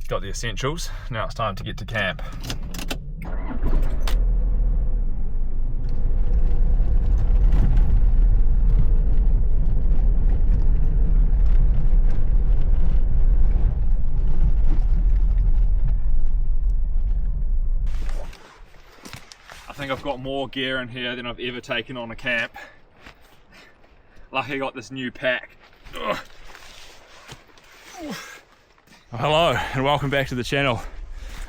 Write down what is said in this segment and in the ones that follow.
Got the essentials. Now it's time to get to camp. I think I've got more gear in here than I've ever taken on a camp. Lucky I got this new pack. Ugh. Hello and welcome back to the channel.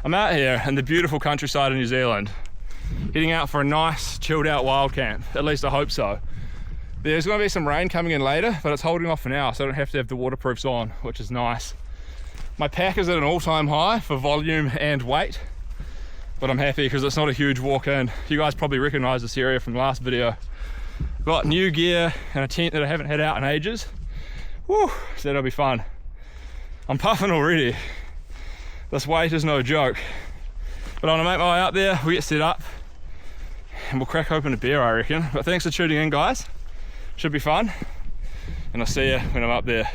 I'm out here in the beautiful countryside of New Zealand, heading out for a nice chilled out wild camp. At least I hope so. There's going to be some rain coming in later, but it's holding off for now, so I don't have to have the waterproofs on, which is nice. My pack is at an all-time high for volume and weight, but I'm happy because it's not a huge walk in. You guys probably recognize this area from the last video. Got new gear and a tent that I haven't had out in ages. Woo, so that'll be fun. I'm puffing already. This weight is no joke. But I'm gonna make my way up there, we'll get set up, and we'll crack open a beer, I reckon. But thanks for tuning in, guys. Should be fun. And I'll see you when I'm up there.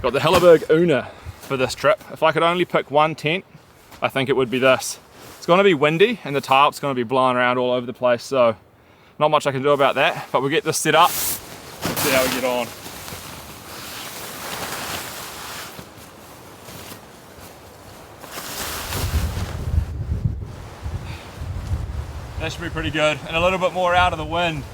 Got the Helleberg Una for this trip. If I could only pick one tent, I think it would be this. It's going to be windy and the tarp's going to be blowing around all over the place, so not much I can do about that, but we'll get this set up and see how we get on. That should be pretty good, and a little bit more out of the wind.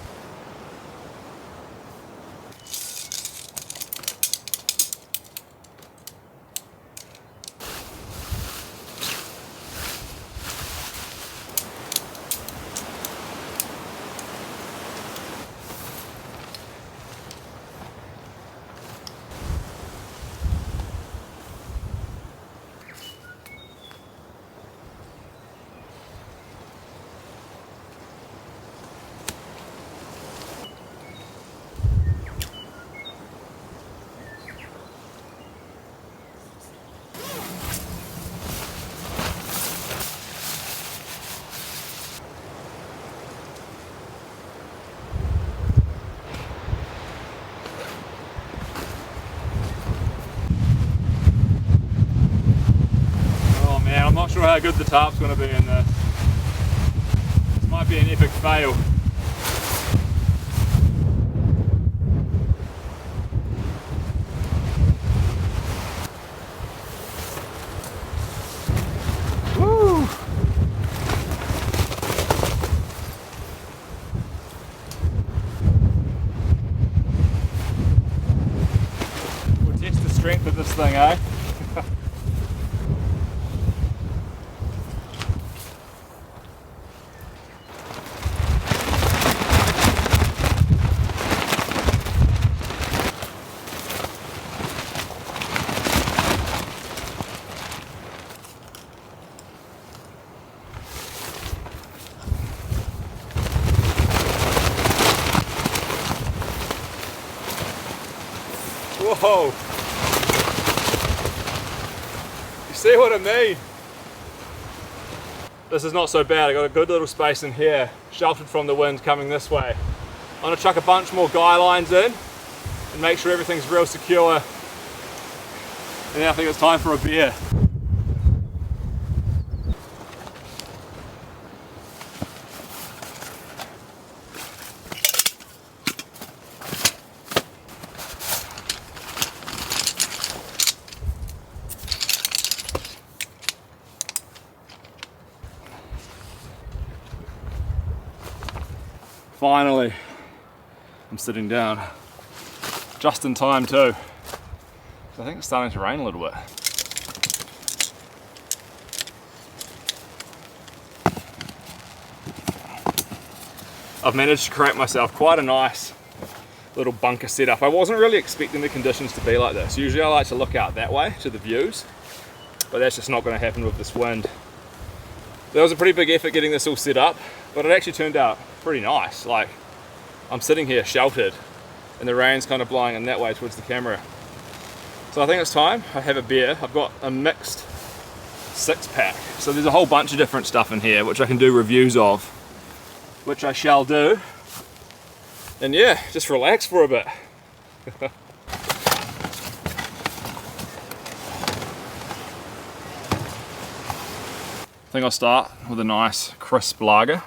I'm not sure how good the tarp's going to be in this. This might be an epic fail. Woo! We'll test the strength of this thing, eh? Whoa! You see what I mean? This is not so bad. I got a good little space in here, sheltered from the wind coming this way. I'm gonna chuck a bunch more guy lines in and make sure everything's real secure. And then I think it's time for a beer. Finally, I'm sitting down, just in time too. I think it's starting to rain a little bit. I've managed to create myself quite a nice little bunker setup. I wasn't really expecting the conditions to be like this. Usually I like to look out that way to the views, but that's just not going to happen with this wind. There was a pretty big effort getting this all set up, but it actually turned out pretty nice. Like, I'm sitting here sheltered and the rain's kind of blowing in that way towards the camera. So I think it's time I have a beer. I've got a mixed 6-pack. So there's a whole bunch of different stuff in here which I can do reviews of, which I shall do. And yeah, just relax for a bit. I think I'll start with a nice crisp lager.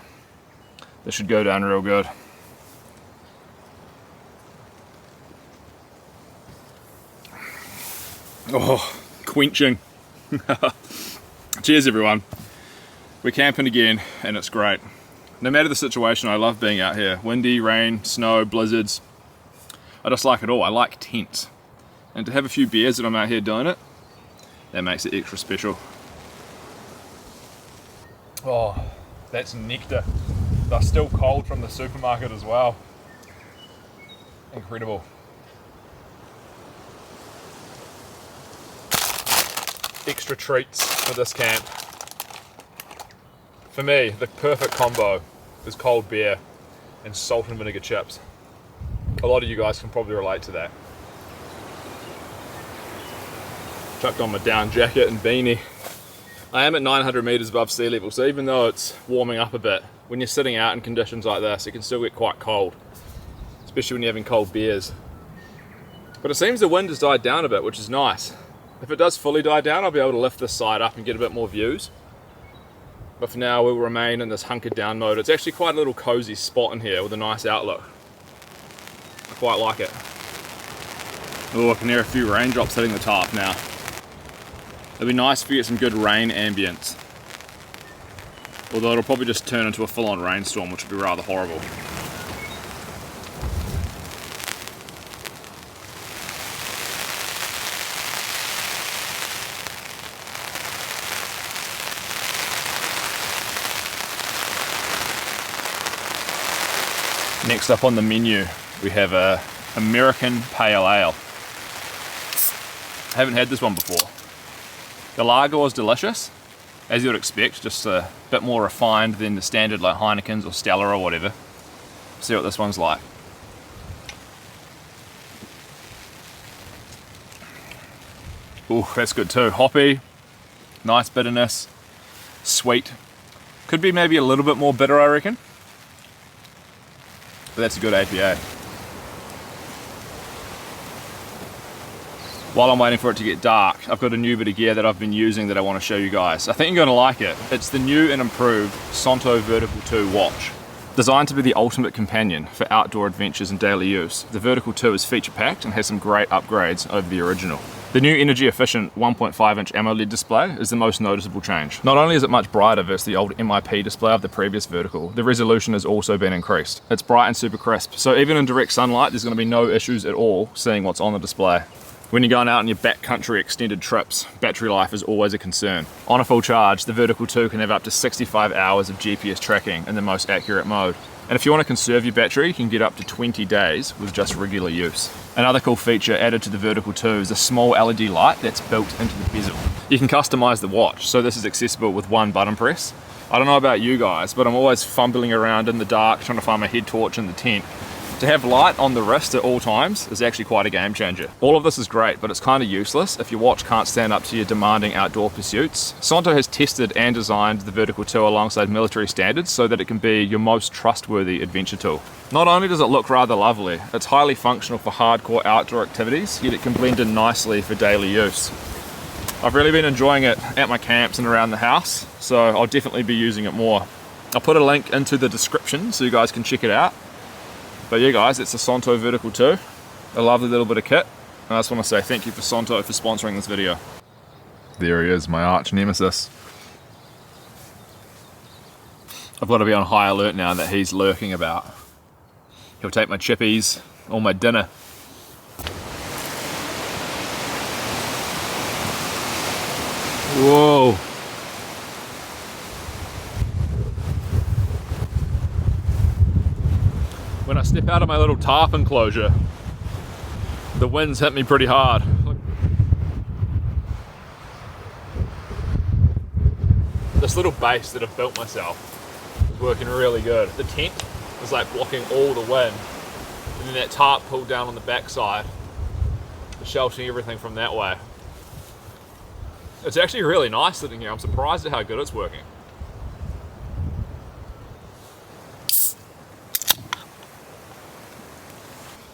This should go down real good. Oh, quenching. Cheers everyone. We're camping again and it's great. No matter the situation, I love being out here. Windy, rain, snow, blizzards. I just like it all. I like tents. And to have a few beers when I'm out here doing it, that makes it extra special. Oh, that's nectar. They're still cold from the supermarket as well. Incredible. Extra treats for this camp. For me, the perfect combo is cold beer and salt and vinegar chips. A lot of you guys can probably relate to that. Chucked on my down jacket and beanie. I am at 900 meters above sea level, so even though it's warming up a bit, when you're sitting out in conditions like this, it can still get quite cold, especially when you're having cold beers. But it seems the wind has died down a bit, which is nice. If it does fully die down, I'll be able to lift this side up and get a bit more views. But for now, we'll remain in this hunkered down mode. It's actually quite a little cozy spot in here with a nice outlook. I quite like it. Oh, I can hear a few raindrops hitting the tarp now. It'd be nice if we get some good rain ambience. Although it'll probably just turn into a full-on rainstorm, which would be rather horrible. Next up on the menu, we have a American Pale Ale. I haven't had this one before. The lager was delicious, as you would expect, just a bit more refined than the standard like Heineken's or Stella or whatever. See what this one's like. Ooh, that's good too. Hoppy, nice bitterness, sweet. Could be maybe a little bit more bitter, I reckon. But that's a good APA. While I'm waiting for it to get dark, I've got a new bit of gear that I've been using that I want to show you guys. I think you're going to like it. It's the new and improved Santo Vertical 2 watch. Designed to be the ultimate companion for outdoor adventures and daily use, the Vertical 2 is feature-packed and has some great upgrades over the original. The new energy-efficient 1.5-inch AMOLED display is the most noticeable change. Not only is it much brighter versus the old MIP display of the previous Vertical, the resolution has also been increased. It's bright and super crisp, so even in direct sunlight, there's going to be no issues at all seeing what's on the display. When you're going out on your backcountry extended trips, battery life is always a concern. On a full charge, the Vertical 2 can have up to 65 hours of GPS tracking in the most accurate mode. And if you want to conserve your battery, you can get up to 20 days with just regular use. Another cool feature added to the Vertical 2 is a small LED light that's built into the bezel. You can customize the watch, so this is accessible with one button press. I don't know about you guys, but I'm always fumbling around in the dark trying to find my head torch in the tent. To have light on the wrist at all times is actually quite a game changer. All of this is great, but it's kind of useless if your watch can't stand up to your demanding outdoor pursuits. Santo has tested and designed the Vertical 2 alongside military standards so that it can be your most trustworthy adventure tool. Not only does it look rather lovely, it's highly functional for hardcore outdoor activities, yet it can blend in nicely for daily use. I've really been enjoying it at my camps and around the house, so I'll definitely be using it more. I'll put a link into the description so you guys can check it out. But yeah guys, it's the Santo Vertical 2. A lovely little bit of kit. And I just want to say thank you for Santo for sponsoring this video. There he is, my arch nemesis. I've got to be on high alert now that he's lurking about. He'll take my chippies, all my dinner. Whoa. When I step out of my little tarp enclosure, the winds hit me pretty hard. This little base that I've built myself is working really good. The tent is like blocking all the wind, and then that tarp pulled down on the backside is sheltering everything from that way. It's actually really nice sitting here. I'm surprised at how good it's working.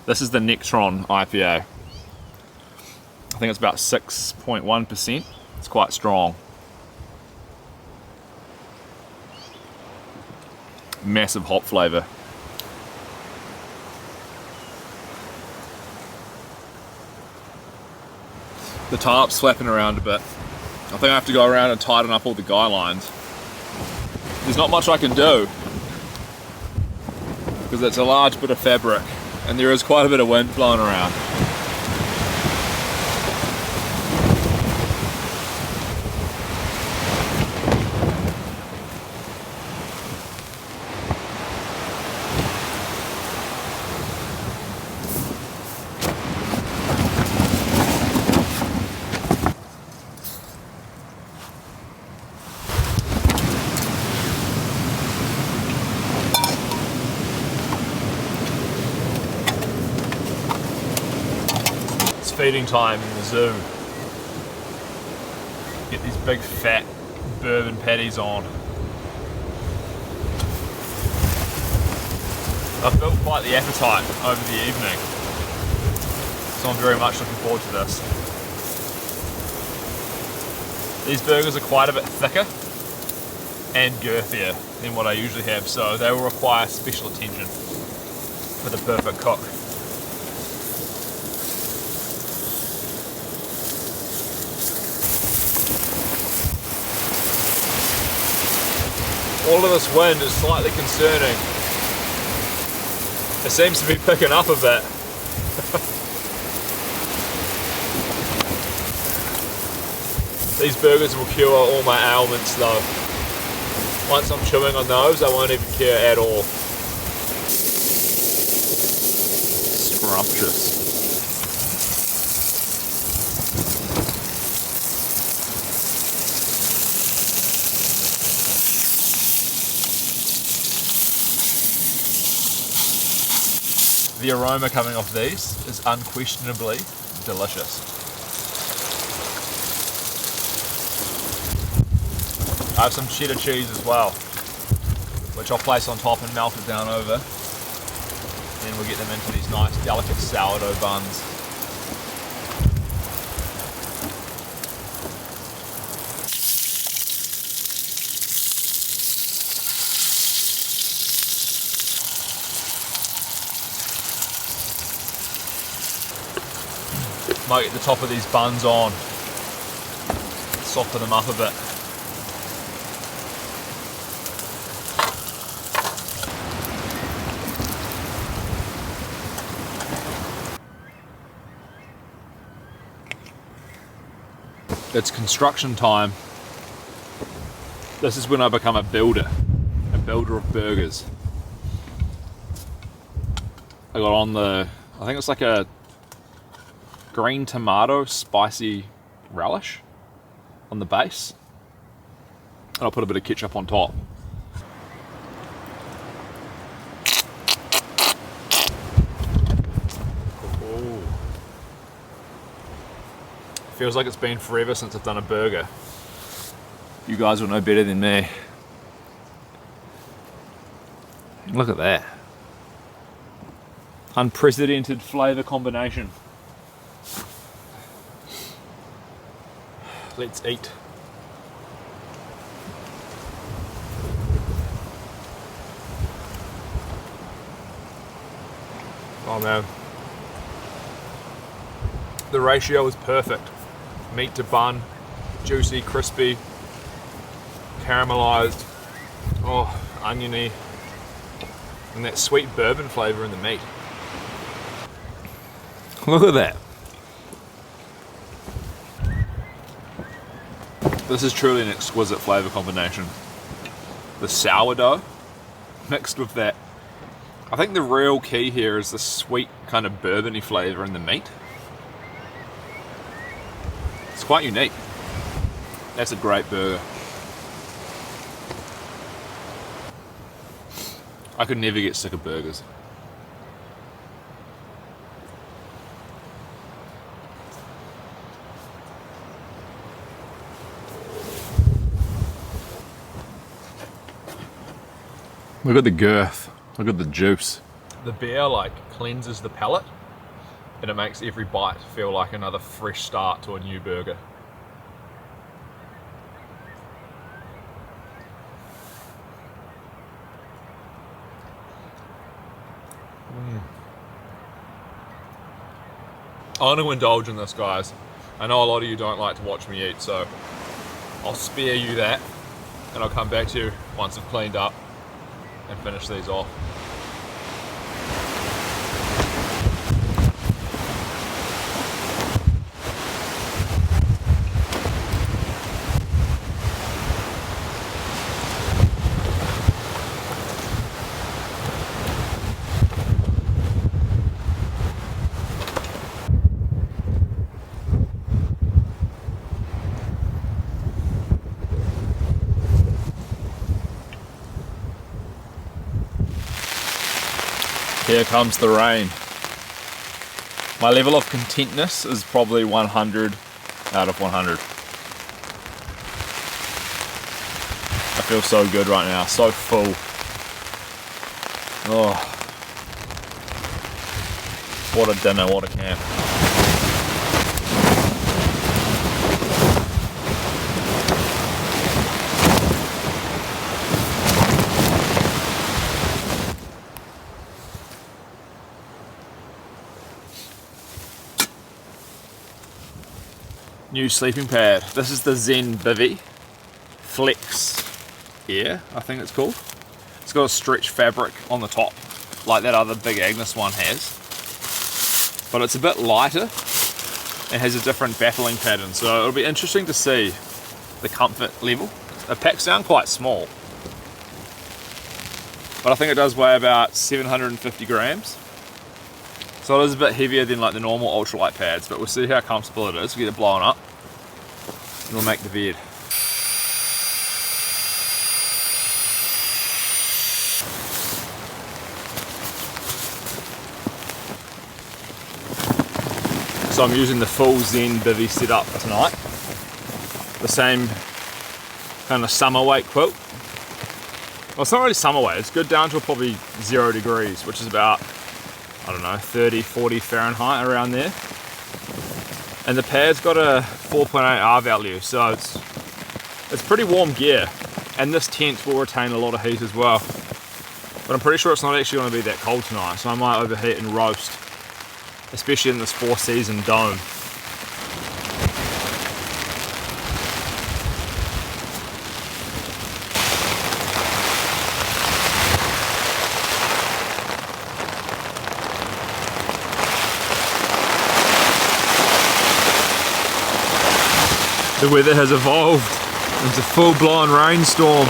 This is the Nectron IPA. I think it's about 6.1%. It's quite strong. Massive hop flavour. The tarp's flapping around a bit. I think I have to go around and tighten up all the guy lines. There's not much I can do because it's a large bit of fabric and there is quite a bit of wind blowing around. Feeding time in the zoo. Get these big fat bourbon patties on. I've built quite the appetite over the evening, so I'm very much looking forward to this. These burgers are quite a bit thicker and girthier than what I usually have, so they will require special attention for the perfect cook. All of this wind is slightly concerning. It seems to be picking up a bit. These burgers will cure all my ailments though. Once I'm chewing on those, I won't even care at all. Scrumptious. The aroma coming off these is unquestionably delicious. I have some cheddar cheese as well, which I'll place on top and melt it down over. Then we'll get them into these nice delicate sourdough buns. Might get the top of these buns on, soften them up a bit. It's construction time. This is when I become a builder of burgers. I got on I think it's like a green tomato spicy relish on the base, and I'll put a bit of ketchup on top. Ooh. Feels like it's been forever since I've done a burger. You guys will know better than me. Look at that. Unprecedented flavour combination. Let's eat. Oh man. The ratio is perfect. Meat to bun, juicy, crispy, caramelized, oh, oniony, and that sweet bourbon flavour in the meat. Look at that. This is truly an exquisite flavour combination. The sourdough mixed with that. I think the real key here is the sweet kind of bourbony flavour in the meat. It's quite unique. That's a great burger. I could never get sick of burgers. Look at the girth. Look at the juice. The beer like cleanses the palate, and it makes every bite feel like another fresh start to a new burger. I want to indulge in this, guys. I know a lot of you don't like to watch me eat, so I'll spare you that, and I'll come back to you once I've cleaned up and finish these off. Here comes the rain. My level of contentness is probably 100 out of 100. I feel so good right now, so full. Oh, what a dinner, what a camp. New sleeping pad. This is the Zen Bivy Flex Air, I think it's called. It's got a stretch fabric on the top, like that other Big Agnes one has. But it's a bit lighter and has a different baffling pattern, so it'll be interesting to see the comfort level. It packs down quite small, but I think it does weigh about 750 grams. So it is a bit heavier than like the normal ultralight pads, but we'll see how comfortable it is. We'll get it blown up and we'll make the bed. So I'm using the full Zen Bivy setup tonight. The same kind of summer weight quilt. Well, it's not really summer weight, it's good down to probably 0 degrees, which is about, I don't know, 30, 40 Fahrenheit, around there. And the pad's got a 4.8 R value, so it's pretty warm gear. And this tent will retain a lot of heat as well. But I'm pretty sure it's not actually going to be that cold tonight, so I might overheat and roast, especially in this 4-season dome. The weather has evolved into a full-blown rainstorm.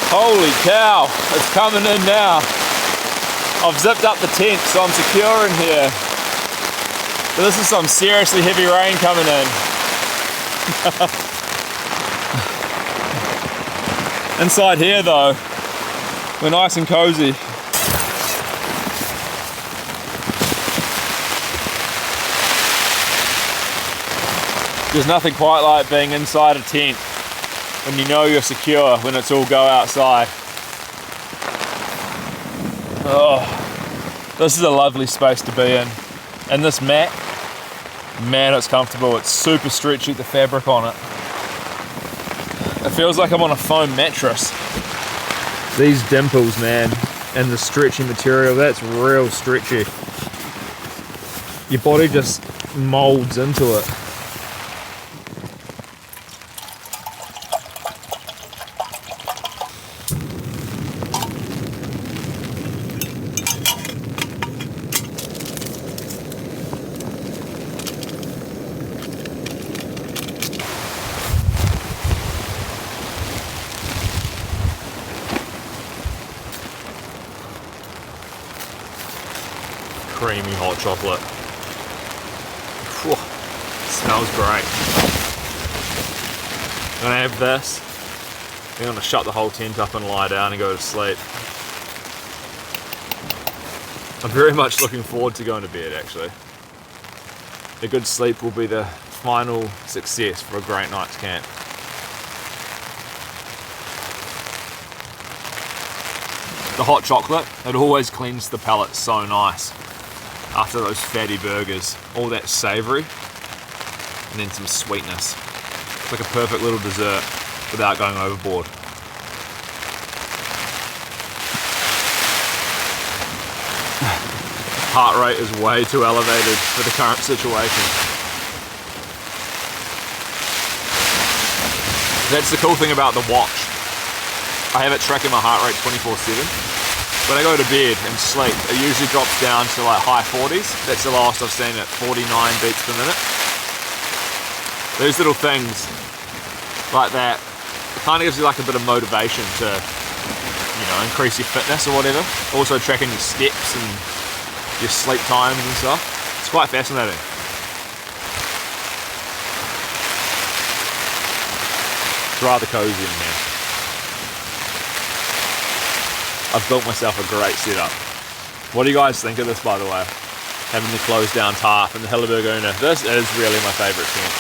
Holy cow, it's coming in now. I've zipped up the tent so I'm secure in here. But this is some seriously heavy rain coming in. Inside here though, we're nice and cozy. There's nothing quite like being inside a tent when you know you're secure, when it's all go outside. Oh, this is a lovely space to be in. And this mat, man, it's comfortable. It's super stretchy, the fabric on it. It feels like I'm on a foam mattress. These dimples, man, and the stretchy material, that's real stretchy. Your body just molds into it. Creamy hot chocolate. Whew, smells great. I'm gonna have this. I'm gonna shut the whole tent up and lie down and go to sleep. I'm very much looking forward to going to bed actually. A good sleep will be the final success for a great night's camp. The hot chocolate, it always cleans the palate so nice after those fatty burgers. All that savoury and then some sweetness. It's like a perfect little dessert without going overboard. Heart rate is way too elevated for the current situation. That's the cool thing about the watch. I have it tracking my heart rate 24/7. When I go to bed and sleep, it usually drops down to like high 40s. That's the last I've seen at 49 beats per minute. Those little things like that, it kind of gives you like a bit of motivation to, you know, increase your fitness or whatever. Also tracking your steps and your sleep times and stuff. It's quite fascinating. It's rather cozy in here. I've built myself a great setup. What do you guys think of this, by the way? Having the closed down tarp and the Hilleberg Una. This is really my favourite tent.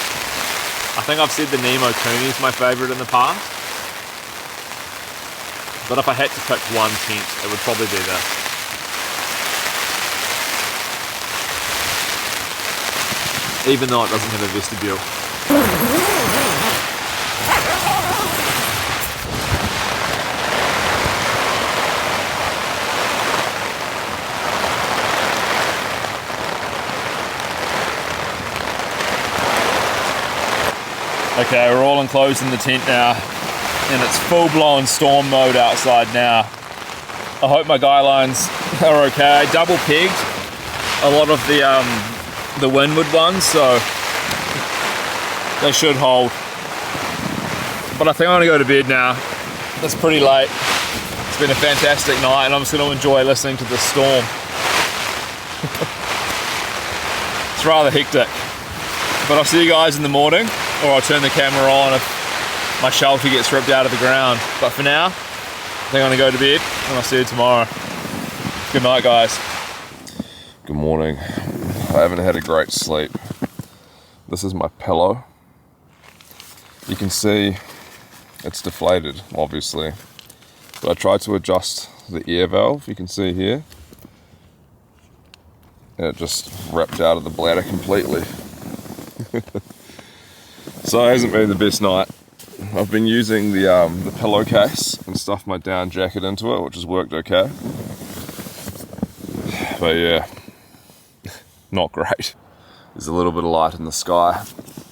I think I've said the Nemo Cooney is my favourite in the past. But if I had to pick one tent, it would probably be this. Even though it doesn't have a vestibule. Okay, we're all enclosed in the tent now, and it's full-blown storm mode outside now. I hope my guy lines are okay. I double pegged a lot of the windward ones, so they should hold. But I think I'm gonna go to bed now. It's pretty late. It's been a fantastic night, and I'm just gonna enjoy listening to the storm. It's rather hectic. But I'll see you guys in the morning, or I'll turn the camera on if my shelter gets ripped out of the ground. But for now, I think I'm gonna go to bed, and I'll see you tomorrow. Good night, guys. Good morning. I haven't had a great sleep. This is my pillow. You can see it's deflated, obviously. But I tried to adjust the air valve, you can see here. And it just ripped out of the bladder completely. So it hasn't been the best night. I've been using the pillowcase and stuffed my down jacket into it, which has worked okay. But yeah, not great. There's a little bit of light in the sky.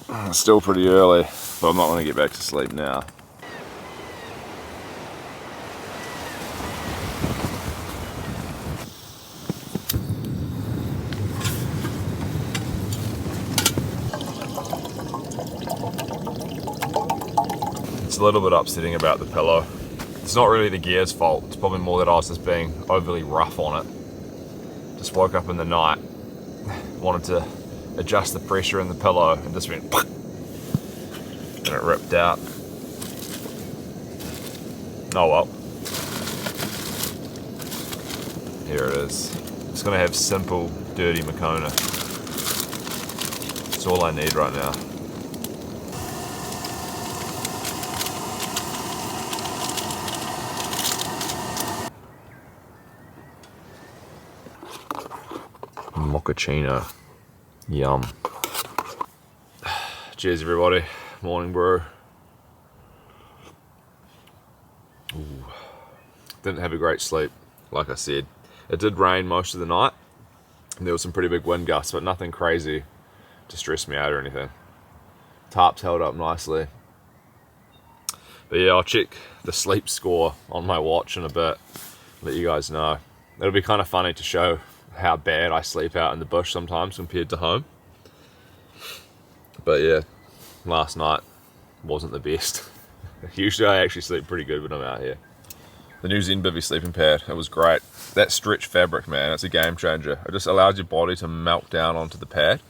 It's still pretty early, but I'm not going to get back to sleep now. It's a little bit upsetting about the pillow. It's not really the gear's fault. It's probably more that I was just being overly rough on it. Just woke up in the night, wanted to adjust the pressure in the pillow, and just went and it ripped out. Oh well. Here it is. It's gonna have simple, dirty Makona. That's all I need right now. Mochaccino. Yum. Cheers everybody. Morning brew. Ooh. Didn't have a great sleep, like I said. It did rain most of the night. And there was some pretty big wind gusts, but nothing crazy to stress me out or anything. Tarp's held up nicely. But yeah, I'll check the sleep score on my watch in a bit. Let you guys know. It'll be kind of funny to show how bad I sleep out in the bush sometimes compared to home. But yeah, last night wasn't the best. Usually I actually sleep pretty good when I'm out here. The new Zen Bivy sleeping pad, it was great. That stretch fabric, man, it's a game changer. It just allows your body to melt down onto the pad.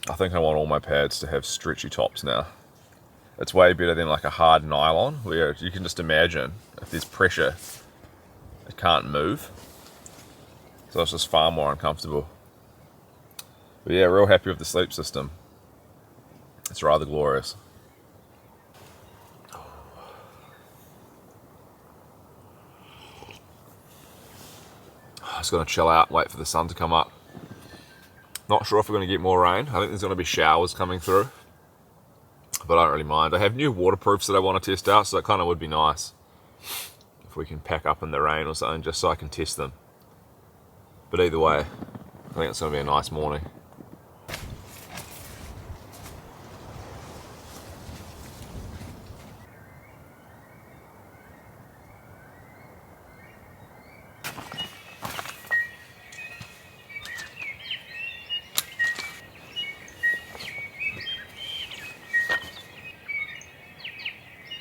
I think I want all my pads to have stretchy tops now. It's way better than like a hard nylon, where you can just imagine if there's pressure, it can't move. So it's just far more uncomfortable. But yeah, real happy with the sleep system. It's rather glorious. Just gonna chill out, wait for the sun to come up. Not sure if we're gonna get more rain. I think there's gonna be showers coming through, but I don't really mind. I have new waterproofs that I want to test out, so that kind of would be nice if we can pack up in the rain or something, just so I can test them. But either way, I think it's gonna be a nice morning.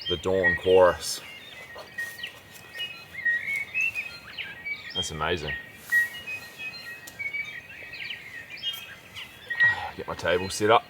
The dawn chorus. That's amazing. Get my table set up.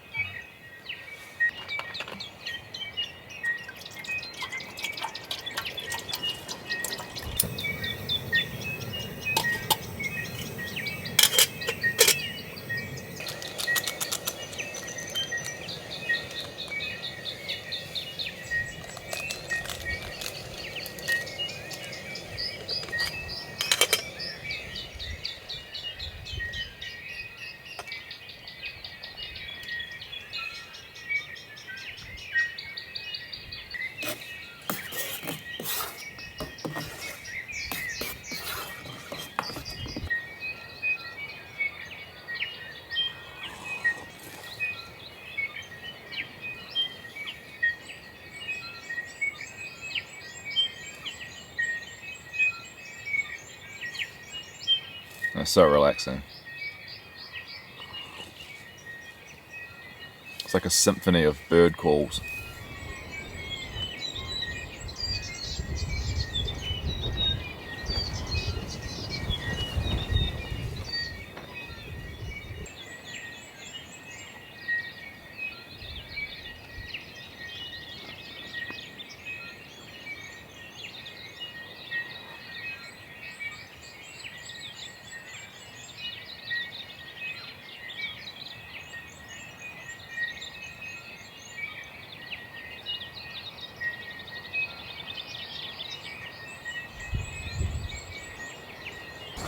It's so relaxing. It's like a symphony of bird calls.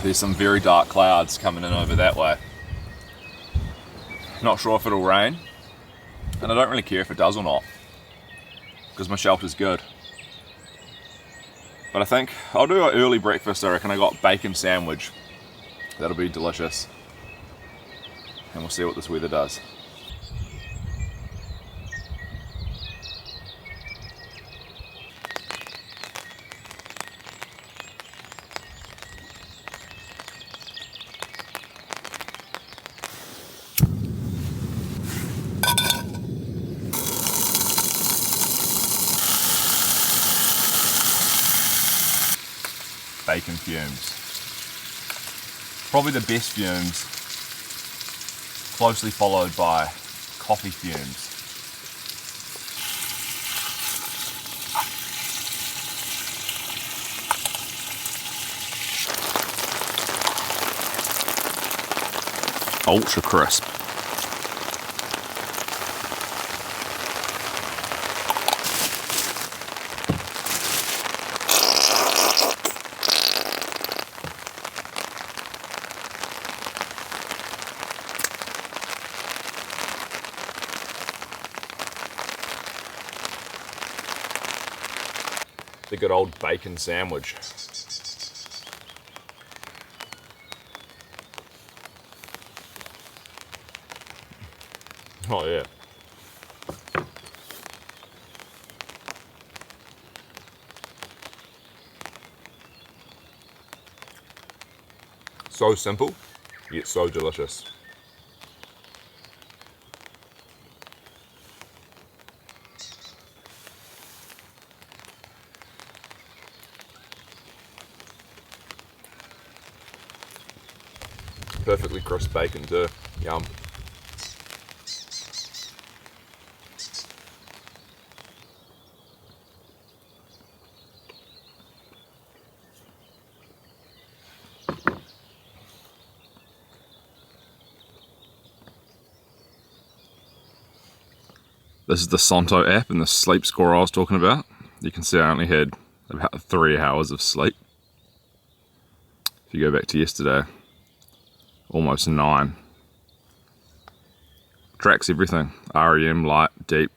There's some very dark clouds coming in over that way. Not sure if it'll rain, and I don't really care if it does or not, because my shelter's good. But I think I'll do an early breakfast. I reckon I got bacon sandwich. That'll be delicious. And we'll see what this weather does. Bacon fumes. Probably the best fumes, closely followed by coffee fumes. Ultra crisp. The good old bacon sandwich. Oh yeah. So simple, yet so delicious. Perfectly crisp bacon too. Yum. This is the Sonto app and the sleep score I was talking about. You can see I only had about 3 hours of sleep. If you go back to yesterday, almost 9. Tracks everything. REM, light, deep,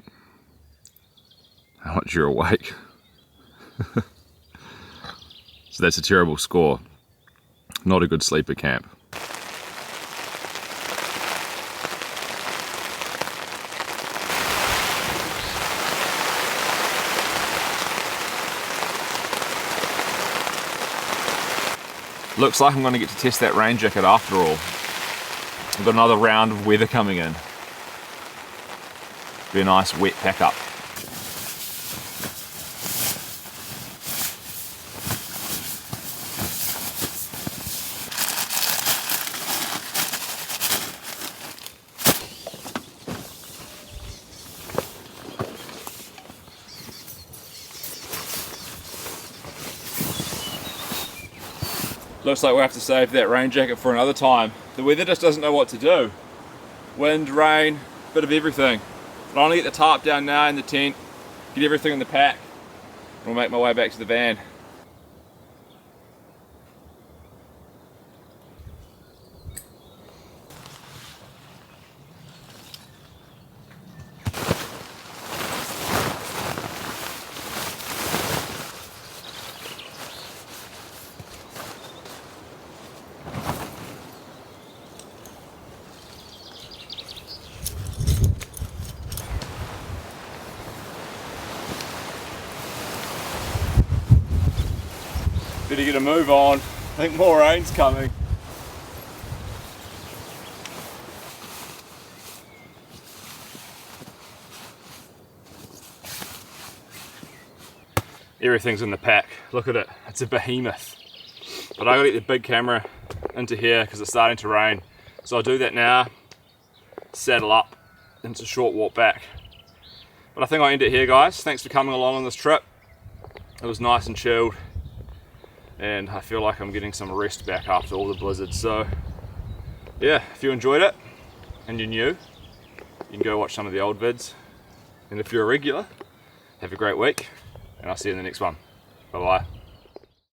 how much you're awake. So that's a terrible score. Not a good sleeper camp. Looks like I'm going to get to test that rain jacket after all. I've got another round of weather coming in. Be a nice wet pack up. Looks like we'll have to save that rain jacket for another time. The weather just doesn't know what to do. Wind, rain, bit of everything. But I'll only get the tarp down now in the tent, get everything in the pack, and we'll make my way back to the van. Better get a move on. I think more rain's coming. Everything's in the pack. Look at it. It's a behemoth. But I gotta get the big camera into here because it's starting to rain. So I'll do that now. Saddle up. And it's a short walk back. But I think I'll end it here, guys. Thanks for coming along on this trip. It was nice and chilled. And I feel like I'm getting some rest back after all the blizzards. So yeah, if you enjoyed it and you're new, you can go watch some of the old vids. And if you're a regular, have a great week, and I'll see you in the next one. Bye bye.